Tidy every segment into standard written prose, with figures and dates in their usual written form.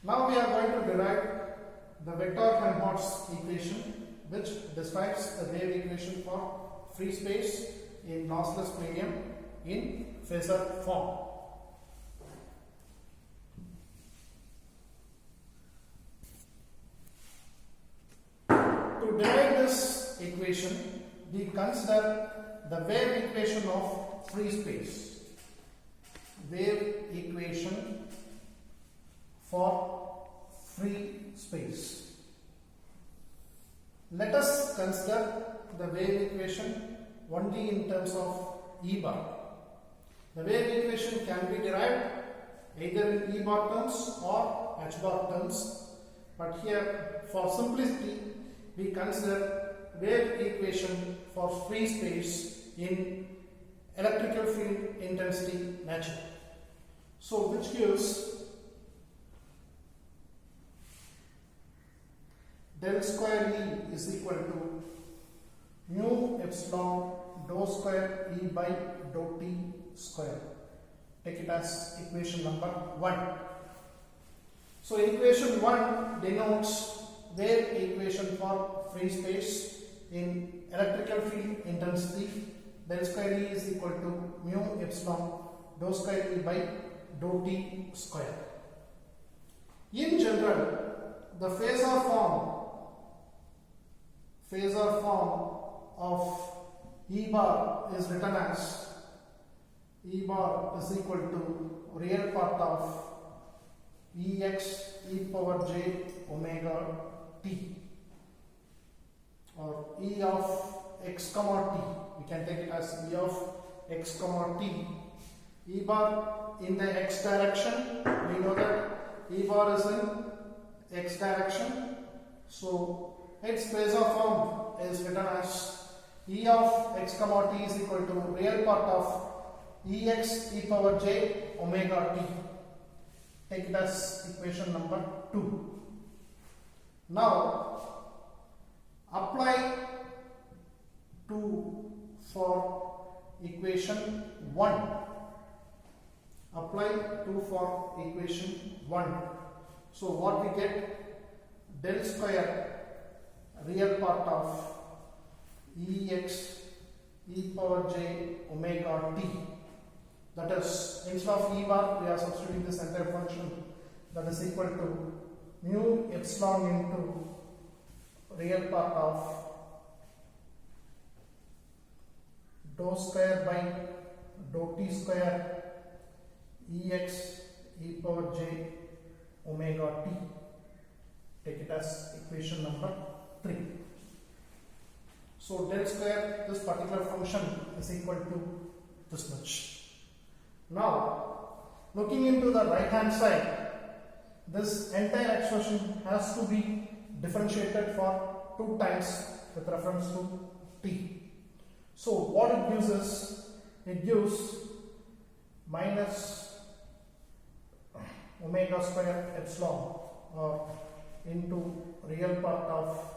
Now we are going to derive the vector Helmholtz equation, which describes the wave equation for free space in lossless medium in phasor form. To derive this equation, we consider the wave equation of free space. Wave equation for free space. Let us consider the wave equation only in terms of E bar. The wave equation can be derived either in E bar terms or H bar terms, but here for simplicity we consider wave equation for free space in electrical field intensity nature. So which gives del square E is equal to mu epsilon dou square E by dou T square. Take it as equation number 1. So equation 1 denotes wave equation for free space in electrical field intensity. Del square E is equal to mu epsilon dou square E by dou T square. In general, the phasor form of E bar is written as E bar is equal to real part of Ex e power j omega t, or E of x comma t. We can take it as E of x comma t. E bar in the x direction, we know that E bar is in x direction, so its phasor form is written as E of x comma t is equal to real part of Ex e power j omega t. Take it as equation number 2. Now apply 2 for equation 1. Apply 2 for equation 1. So what we get? Del square real part of Ex e power j omega t. That is, instead of E bar, we are substituting this entire function. That is equal to mu epsilon into real part of dou square by dou t square Ex e power j omega t. Take it as equation number 3. So del square, this particular function is equal to this much. Now, looking into the right hand side, this entire expression has to be differentiated for 2 times with reference to t. So what it gives is, it gives minus omega square epsilon or into real part of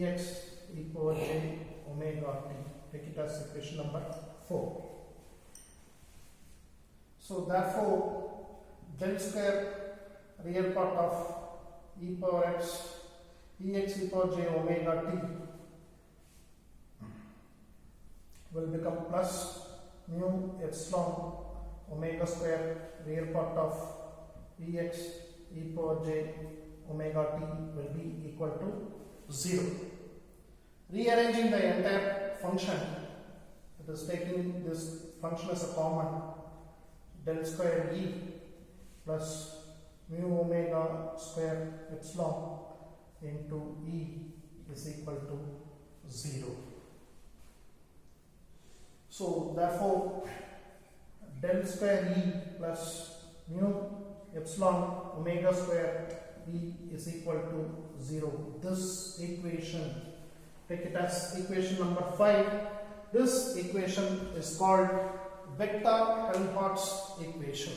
Ex e power j omega t. Take it as equation number 4. So therefore, del square real part of e power x Ex e power j omega t will become plus mu epsilon omega square real part of Ex e power j omega t will be equal to 0. Rearranging the entire function, it is taking this function as a common. Del square E plus mu omega square epsilon into E is equal to 0. So therefore, del square E plus mu epsilon omega square E is equal to 0. This equation, take it as equation number 5. This equation is called vector Helmholtz equation.